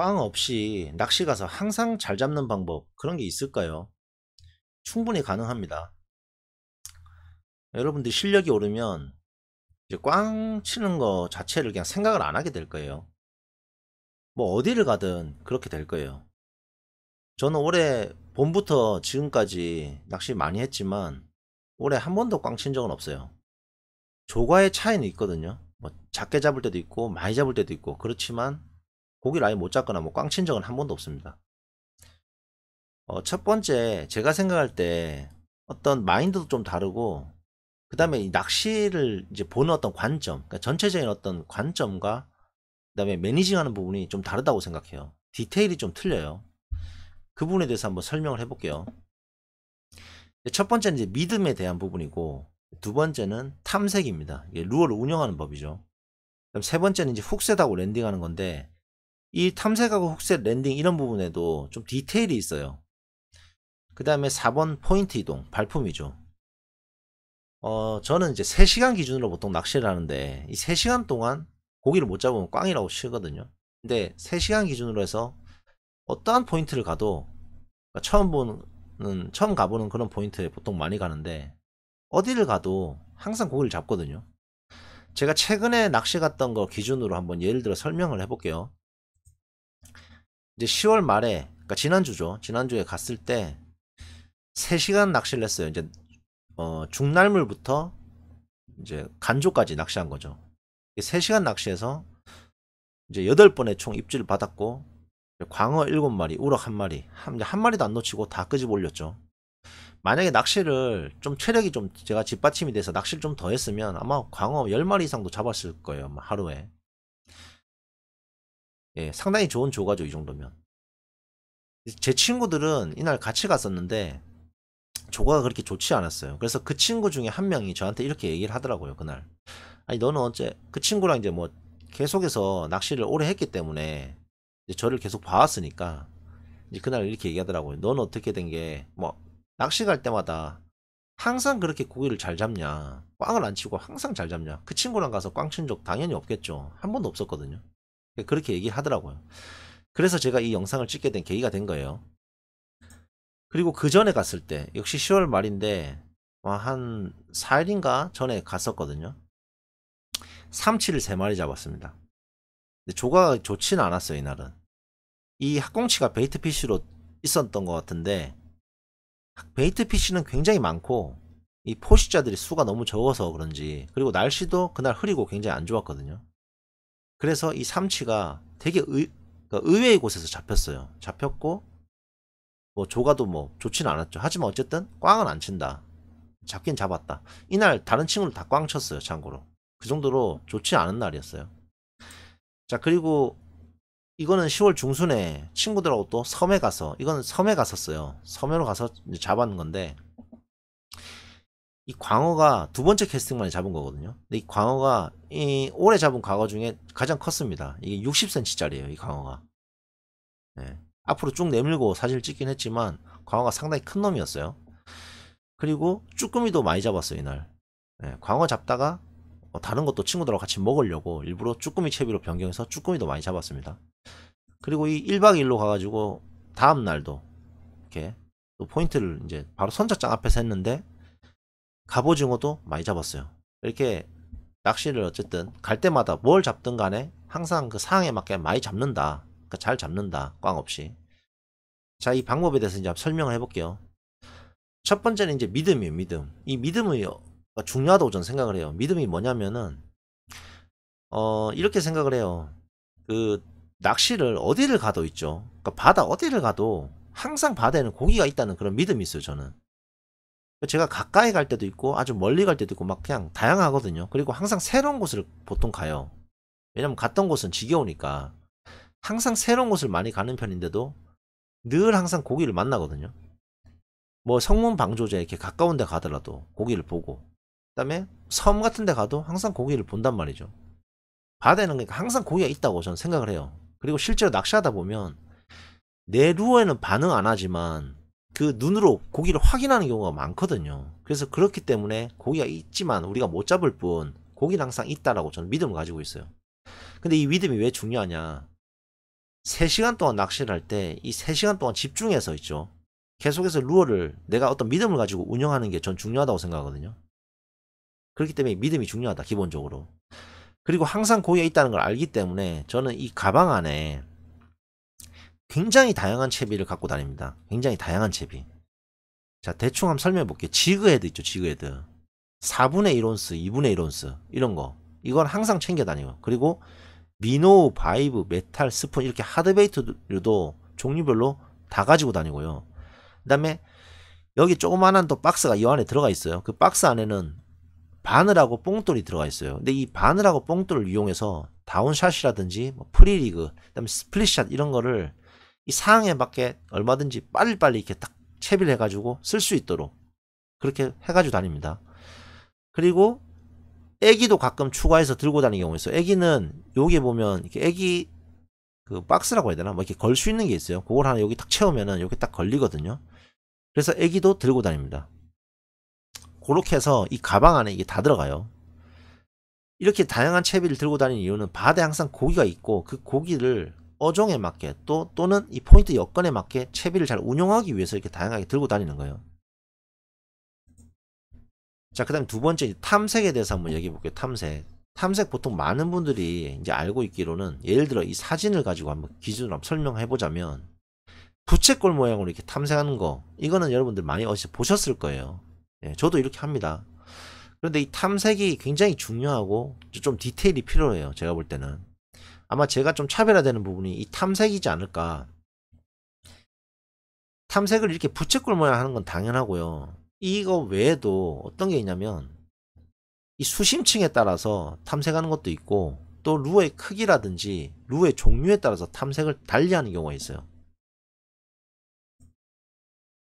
꽝 없이 낚시 가서 항상 잘 잡는 방법 그런 게 있을까요? 충분히 가능합니다. 여러분들 실력이 오르면 이제 꽝 치는 거 자체를 그냥 생각을 안 하게 될 거예요. 뭐 어디를 가든 그렇게 될 거예요. 저는 올해 봄부터 지금까지 낚시 많이 했지만 올해 한 번도 꽝 친 적은 없어요. 조과의 차이는 있거든요. 뭐 작게 잡을 때도 있고 많이 잡을 때도 있고 그렇지만 고기를 아예 못 잡거나 뭐 꽝 친 적은 한 번도 없습니다. 첫 번째 제가 생각할 때 어떤 마인드도 좀 다르고 그 다음에 이 낚시를 이제 보는 어떤 관점, 그러니까 전체적인 어떤 관점과 그 다음에 매니징하는 부분이 좀 다르다고 생각해요. 디테일이 좀 틀려요. 그 부분에 대해서 한번 설명을 해볼게요. 첫 번째는 이제 믿음에 대한 부분이고 두 번째는 탐색입니다. 이게 루어를 운영하는 법이죠. 그럼 세 번째는 이제 훅셋하고 랜딩하는 건데 이 탐색하고 훅셋 랜딩 이런 부분에도 좀 디테일이 있어요. 그 다음에 4번 포인트 이동 발품이죠. 저는 이제 3시간 기준으로 보통 낚시를 하는데 이 3시간 동안 고기를 못 잡으면 꽝이라고 치거든요. 근데 3시간 기준으로 해서 어떠한 포인트를 가도 그러니까 처음 가보는 그런 포인트에 보통 많이 가는데 어디를 가도 항상 고기를 잡거든요. 제가 최근에 낚시 갔던 거 기준으로 한번 예를 들어 설명을 해볼게요. 이제 10월 말에 그러니까 지난주죠. 지난주에 갔을 때 3시간 낚시를 했어요. 이제 중날물부터 이제 간조까지 낚시한 거죠. 3시간 낚시해서 이제 8번의 총 입질을 받았고 광어 7마리, 우럭 1마리, 한 마리도 안 놓치고 다 끄집 올렸죠. 만약에 낚시를 좀 체력이 좀 제가 뒷받침이 돼서 낚시를 좀 더 했으면 아마 광어 10마리 이상도 잡았을 거예요. 아마 하루에. 예, 상당히 좋은 조가죠, 이 정도면. 제 친구들은 이날 같이 갔었는데 조과가 그렇게 좋지 않았어요. 그래서 그 친구 중에 한 명이 저한테 이렇게 얘기를 하더라고요, 그날. 아니, 너는 어째, 그 친구랑 이제 뭐 계속해서 낚시를 오래 했기 때문에 이제 저를 계속 봐왔으니까 이제 그날 이렇게 얘기하더라고요. 너는 어떻게 된 게, 뭐, 낚시 갈 때마다 항상 그렇게 고기를 잘 잡냐. 꽝을 안 치고 항상 잘 잡냐. 그 친구랑 가서 꽝 친 적 당연히 없겠죠. 한 번도 없었거든요. 그렇게 얘기를 하더라고요. 그래서 제가 이 영상을 찍게 된 계기가 된 거예요. 그리고 그 전에 갔을 때, 역시 10월 말인데, 한 4일인가 전에 갔었거든요. 삼치를 3마리 잡았습니다. 근데 조과가 좋지는 않았어요, 이날은. 이 학꽁치가 베이트피쉬로 있었던 것 같은데, 베이트피쉬는 굉장히 많고, 이 포식자들이 수가 너무 적어서 그런지, 그리고 날씨도 그날 흐리고 굉장히 안 좋았거든요. 그래서 이 삼치가 되게 그러니까 의외의 곳에서 잡혔어요. 잡혔고, 뭐 조과도 뭐 좋지는 않았죠. 하지만 어쨌든 꽝은 안 친다. 잡긴 잡았다. 이날 다른 친구들 다 꽝 쳤어요, 참고로. 그 정도로 좋지 않은 날이었어요. 자, 그리고 이거는 10월 중순에 친구들하고 또 섬에 가서, 이거는 섬에 갔었어요. 섬으로 가서 이제 잡았는 건데, 이 광어가 두 번째 캐스팅만에 잡은 거거든요. 근데 이 광어가 이 올해 잡은 광어 중에 가장 컸습니다. 이게 60cm짜리예요, 이 광어가. 네. 앞으로 쭉 내밀고 사진을 찍긴 했지만 광어가 상당히 큰 놈이었어요. 그리고 쭈꾸미도 많이 잡았어요, 이날. 네. 광어 잡다가 다른 것도 친구들하고 같이 먹으려고 일부러 쭈꾸미 채비로 변경해서 쭈꾸미도 많이 잡았습니다. 그리고 이 1박 2일로 가가지고 다음 날도 이렇게 또 포인트를 이제 바로 선착장 앞에서 했는데 갑오징어도 많이 잡았어요. 이렇게 낚시를 어쨌든 갈 때마다 뭘 잡든 간에 항상 그 상황에 맞게 많이 잡는다. 그러니까 잘 잡는다. 꽝 없이. 자, 이 방법에 대해서 이제 설명을 해볼게요. 첫 번째는 이제 믿음이에요, 믿음. 이 믿음이 중요하다고 저는 생각을 해요. 믿음이 뭐냐면은, 이렇게 생각을 해요. 그, 낚시를 어디를 가도 있죠. 그러니까 바다 어디를 가도 항상 바다에는 고기가 있다는 그런 믿음이 있어요, 저는. 제가 가까이 갈 때도 있고 아주 멀리 갈 때도 있고 막 그냥 다양하거든요. 그리고 항상 새로운 곳을 보통 가요. 왜냐면 갔던 곳은 지겨우니까 항상 새로운 곳을 많이 가는 편인데도 늘 항상 고기를 만나거든요. 뭐 성문 방조제 이렇게 가까운 데 가더라도 고기를 보고 그다음에 섬 같은 데 가도 항상 고기를 본단 말이죠. 바다에는 그러니까 항상 고기가 있다고 저는 생각을 해요. 그리고 실제로 낚시하다 보면 내 루어에는 반응 안 하지만 그 눈으로 고기를 확인하는 경우가 많거든요. 그래서 그렇기 때문에 고기가 있지만 우리가 못 잡을 뿐 고기는 항상 있다라고 저는 믿음을 가지고 있어요. 근데 이 믿음이 왜 중요하냐? 3시간 동안 낚시를 할 때 이 3시간 동안 집중해서 있죠. 계속해서 루어를 내가 어떤 믿음을 가지고 운영하는 게 전 중요하다고 생각하거든요. 그렇기 때문에 믿음이 중요하다, 기본적으로. 그리고 항상 고기가 있다는 걸 알기 때문에 저는 이 가방 안에 굉장히 다양한 채비를 갖고 다닙니다. 굉장히 다양한 채비. 자, 대충 한번 설명해 볼게요. 지그헤드 있죠, 지그헤드. 4분의 1온스, 2분의 1온스 이런 거. 이건 항상 챙겨 다니고. 그리고 미노, 바이브, 메탈, 스푼 이렇게 하드베이트도 종류별로 다 가지고 다니고요. 그 다음에 여기 조그만한 또 박스가 이 안에 들어가 있어요. 그 박스 안에는 바늘하고 뽕돌이 들어가 있어요. 근데 이 바늘하고 뽕돌을 이용해서 다운샷이라든지 뭐 프리리그, 그 다음에 스플릿샷 이런 거를 이 상황에 맞게 얼마든지 빨리빨리 이렇게 딱 채비를 해가지고 쓸 수 있도록 그렇게 해가지고 다닙니다. 그리고 애기도 가끔 추가해서 들고 다니는 경우가 있어요. 애기는 여기 보면 이렇게 애기 그 박스라고 해야 되나? 뭐 이렇게 걸 수 있는 게 있어요. 그걸 하나 여기 딱 채우면은 여기 딱 걸리거든요. 그래서 애기도 들고 다닙니다. 그렇게 해서 이 가방 안에 이게 다 들어가요. 이렇게 다양한 채비를 들고 다니는 이유는 바다에 항상 고기가 있고 그 고기를 어종에 맞게 또는 이 포인트 여건에 맞게 채비를 잘 운용하기 위해서 이렇게 다양하게 들고 다니는 거예요. 자, 그 다음에 두 번째 탐색에 대해서 한번 얘기해 볼게요. 탐색 보통 많은 분들이 이제 알고 있기로는 예를 들어 이 사진을 가지고 한번 기준으로 한번 설명해 보자면 부채꼴 모양으로 이렇게 탐색하는 거 이거는 여러분들 많이 어디서 보셨을 거예요. 예, 저도 이렇게 합니다. 그런데 이 탐색이 굉장히 중요하고 좀 디테일이 필요해요. 제가 볼 때는 아마 제가 좀 차별화되는 부분이 이 탐색이지 않을까. 탐색을 이렇게 부채꼴 모양 하는 건 당연하고요. 이거 외에도 어떤 게 있냐면 이 수심층에 따라서 탐색하는 것도 있고 또 루어의 크기라든지 루어의 종류에 따라서 탐색을 달리하는 경우가 있어요.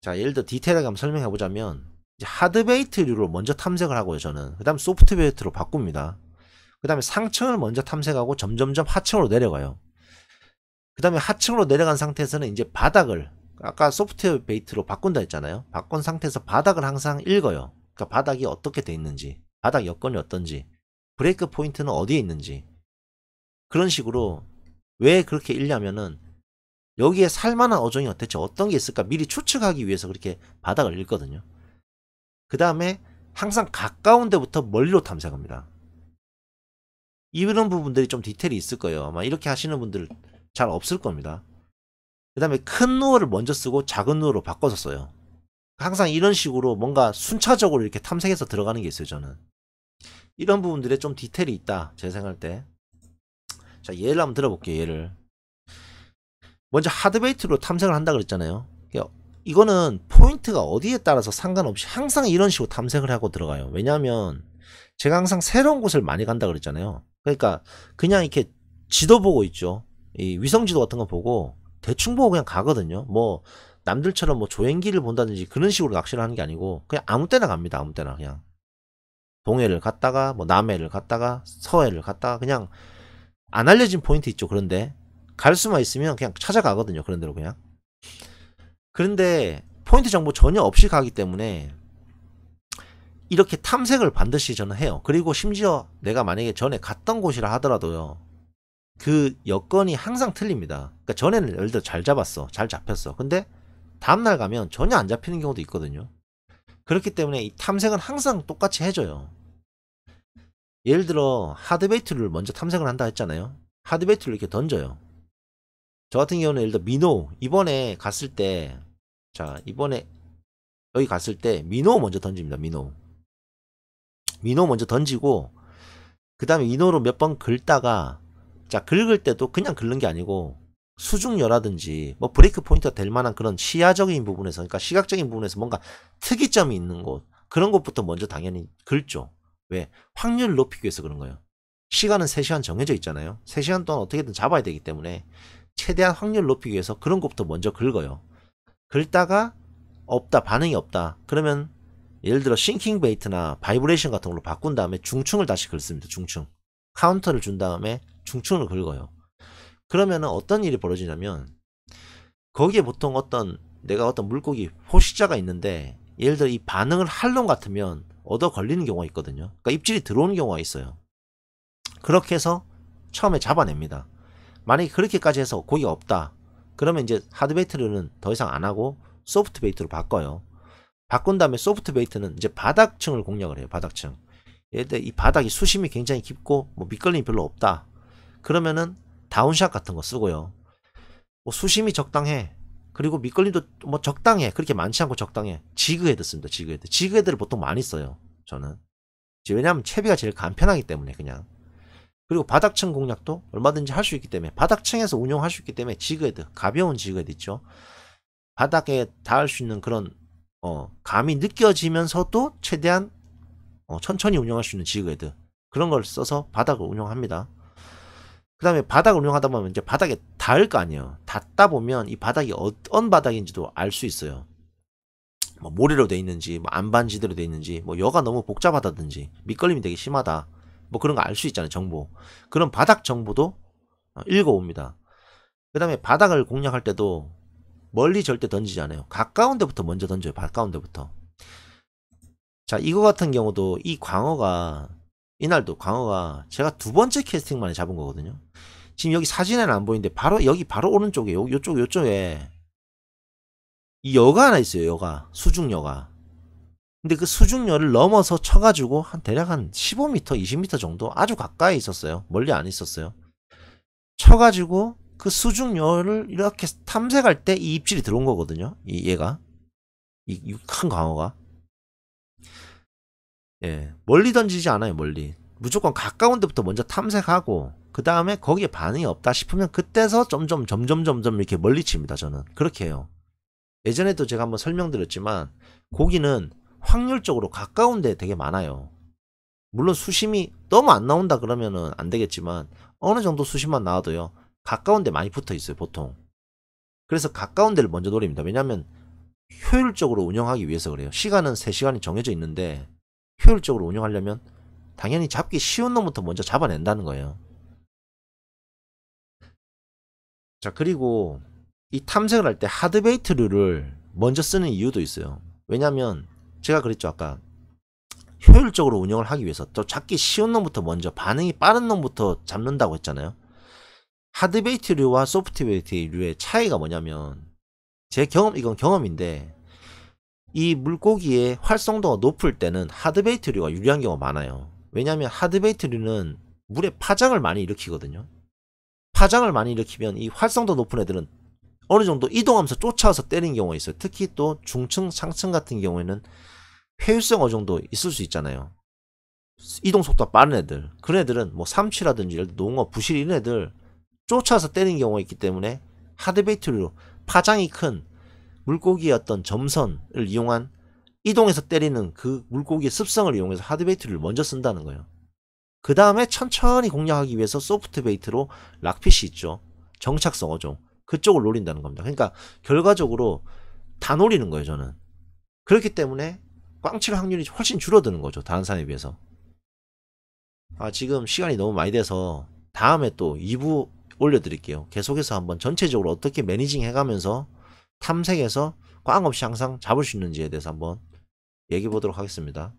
자, 예를 들어 디테일하게 한번 설명해 보자면 이제 하드베이트류로 먼저 탐색을 하고요. 저는 그 다음 소프트베이트로 바꿉니다. 그 다음에 상층을 먼저 탐색하고 점점점 하층으로 내려가요. 그 다음에 하층으로 내려간 상태에서는 이제 바닥을 아까 소프트베이트로 바꾼다 했잖아요. 바꾼 상태에서 바닥을 항상 읽어요. 그러니까 바닥이 어떻게 돼 있는지, 바닥 여건이 어떤지, 브레이크 포인트는 어디에 있는지. 그런 식으로 왜 그렇게 읽냐면은 여기에 살만한 어종이 대체 어떤 게 있을까 미리 추측하기 위해서 그렇게 바닥을 읽거든요. 그 다음에 항상 가까운 데부터 멀리로 탐색합니다. 이런 부분들이 좀 디테일이 있을 거예요. 아마 이렇게 하시는 분들 잘 없을 겁니다. 그 다음에 큰 루어를 먼저 쓰고 작은 루어로 바꿔서 써요. 항상 이런 식으로 뭔가 순차적으로 이렇게 탐색해서 들어가는 게 있어요. 저는 이런 부분들에 좀 디테일이 있다 제가 생각할 때. 자, 예를 한번 들어볼게요. 예를 먼저 하드베이트로 탐색을 한다 그랬잖아요. 이거는 포인트가 어디에 따라서 상관없이 항상 이런 식으로 탐색을 하고 들어가요. 왜냐하면 제가 항상 새로운 곳을 많이 간다 그랬잖아요. 그러니까 그냥 이렇게 지도 보고 있죠. 이 위성지도 같은 거 보고 대충 보고 그냥 가거든요. 뭐 남들처럼 뭐 조행기를 본다든지 그런 식으로 낚시를 하는 게 아니고 그냥 아무 때나 갑니다. 아무 때나 그냥 동해를 갔다가 뭐 남해를 갔다가 서해를 갔다가 그냥 안 알려진 포인트 있죠. 그런데 갈 수만 있으면 그냥 찾아가거든요. 그런 대로 그냥. 그런데 포인트 정보 전혀 없이 가기 때문에 이렇게 탐색을 반드시 저는 해요. 그리고 심지어 내가 만약에 전에 갔던 곳이라 하더라도요. 그 여건이 항상 틀립니다. 그러니까 전에는 예를 들어 잘 잡았어. 잘 잡혔어. 근데 다음날 가면 전혀 안 잡히는 경우도 있거든요. 그렇기 때문에 이 탐색은 항상 똑같이 해줘요. 예를 들어 하드베이트를 먼저 탐색을 한다 했잖아요. 하드베이트를 이렇게 던져요. 저 같은 경우는 예를 들어 미노 이번에 갔을 때 자 이번에 여기 갔을 때 미노 먼저 던집니다. 미노 먼저 던지고 그 다음에 미노로 몇 번 긁다가 자 긁을 때도 그냥 긁는 게 아니고 수중여라든지 뭐 브레이크 포인트가 될 만한 그런 시야적인 부분에서 그러니까 시각적인 부분에서 뭔가 특이점이 있는 곳 그런 곳부터 먼저 당연히 긁죠. 왜? 확률을 높이기 위해서 그런 거예요. 시간은 3시간 정해져 있잖아요. 3시간 동안 어떻게든 잡아야 되기 때문에 최대한 확률을 높이기 위해서 그런 곳부터 먼저 긁어요. 긁다가 없다 반응이 없다 그러면 예를 들어 싱킹 베이트나 바이브레이션 같은 걸로 바꾼 다음에 중층을 다시 긁습니다. 중층 카운터를 준 다음에 중층을 긁어요. 그러면은 어떤 일이 벌어지냐면 거기에 보통 내가 어떤 물고기 포식자가 있는데 예를 들어 이 반응을 할 놈 같으면 얻어 걸리는 경우가 있거든요. 그러니까 입질이 들어오는 경우가 있어요. 그렇게 해서 처음에 잡아냅니다. 만약에 그렇게까지 해서 고기가 없다. 그러면 이제 하드 베이트는 더 이상 안 하고 소프트 베이트로 바꿔요. 바꾼 다음에 소프트 베이트는 이제 바닥층을 공략을 해요. 바닥층. 예를 들어 이 바닥이 수심이 굉장히 깊고 뭐 밑걸림이 별로 없다. 그러면은 다운샷 같은 거 쓰고요. 뭐 수심이 적당해. 그리고 밑걸림도 뭐 적당해. 그렇게 많지 않고 적당해. 지그헤드 씁니다. 지그헤드. 지그헤드를 보통 많이 써요. 저는. 왜냐하면 채비가 제일 간편하기 때문에 그냥. 그리고 바닥층 공략도 얼마든지 할 수 있기 때문에 바닥층에서 운용할 수 있기 때문에 지그헤드, 가벼운 지그헤드 있죠. 바닥에 닿을 수 있는 그런 감이 느껴지면서도 최대한 천천히 운영할 수 있는 지그헤드 그런 걸 써서 바닥을 운영합니다. 그 다음에 바닥을 운영하다 보면 이제 바닥에 닿을 거 아니에요. 닿다 보면 이 바닥이 어떤 바닥인지도 알 수 있어요. 뭐 모래로 돼 있는지, 뭐 안반지대로 돼 있는지, 뭐 여가 너무 복잡하다든지, 밑걸림이 되게 심하다. 뭐 그런 거 알 수 있잖아요. 정보. 그런 바닥 정보도 읽어옵니다. 그 다음에 바닥을 공략할 때도 멀리 절대 던지지 않아요. 가까운 데부터 먼저 던져요. 가까운 데부터. 자, 이거 같은 경우도 이 광어가 이날도 광어가 제가 두 번째 캐스팅 만에 잡은 거거든요. 지금 여기 사진에는 안 보이는데 바로 여기 바로 오른쪽에 요쪽에 이 여가 하나 있어요. 여가 수중여가. 근데 그 수중여를 넘어서 쳐가지고 대략 한 15m 20m 정도 아주 가까이 있었어요. 멀리 안 있었어요. 쳐가지고 그 수중여를 이렇게 탐색할 때 이 입질이 들어온 거거든요. 얘가 이 큰 광어가. 예, 멀리 던지지 않아요. 멀리 무조건 가까운 데부터 먼저 탐색하고 그 다음에 거기에 반응이 없다 싶으면 그때서 점점 이렇게 멀리 칩니다. 저는 그렇게 해요. 예전에도 제가 한번 설명드렸지만 고기는 확률적으로 가까운 데 되게 많아요. 물론 수심이 너무 안 나온다 그러면은 안 되겠지만 어느 정도 수심만 나와도요 가까운 데 많이 붙어 있어요. 보통. 그래서 가까운 데를 먼저 노립니다. 왜냐하면 효율적으로 운영하기 위해서 그래요. 시간은 3시간이 정해져 있는데 효율적으로 운영하려면 당연히 잡기 쉬운 놈부터 먼저 잡아낸다는 거예요. 자, 그리고 이 탐색을 할 때 하드베이트류를 먼저 쓰는 이유도 있어요. 왜냐면 제가 그랬죠. 아까 효율적으로 운영을 하기 위해서 또 잡기 쉬운 놈부터 먼저 반응이 빠른 놈부터 잡는다고 했잖아요. 하드베이트류와 소프트베이트류의 차이가 뭐냐면 제 경험, 이건 경험인데 이 물고기의 활성도가 높을 때는 하드베이트류가 유리한 경우가 많아요. 왜냐하면 하드베이트류는 물에 파장을 많이 일으키거든요. 파장을 많이 일으키면 이 활성도 높은 애들은 어느 정도 이동하면서 쫓아와서 때리는 경우가 있어요. 특히 또 중층, 상층 같은 경우에는 회유성 어느 정도 있을 수 있잖아요. 이동 속도가 빠른 애들. 그런 애들은 뭐 삼치라든지 농어, 부실 이런 애들 쫓아와서 때리는 경우가 있기 때문에 하드베이트류로 파장이 큰 물고기의 어떤 점선을 이용한 이동해서 때리는 그 물고기의 습성을 이용해서 하드베이트를 먼저 쓴다는 거예요. 그 다음에 천천히 공략하기 위해서 소프트베이트로 락핏이 있죠. 정착성 어종. 그쪽을 노린다는 겁니다. 그러니까 결과적으로 다 노리는 거예요. 저는. 그렇기 때문에 꽝칠 확률이 훨씬 줄어드는 거죠. 다른 사람에 비해서. 지금 시간이 너무 많이 돼서 다음에 또 2부 올려드릴게요. 계속해서 한번 전체적으로 어떻게 매니징 해가면서 탐색해서 꽝 없이 항상 잡을 수 있는지에 대해서 한번 얘기해 보도록 하겠습니다.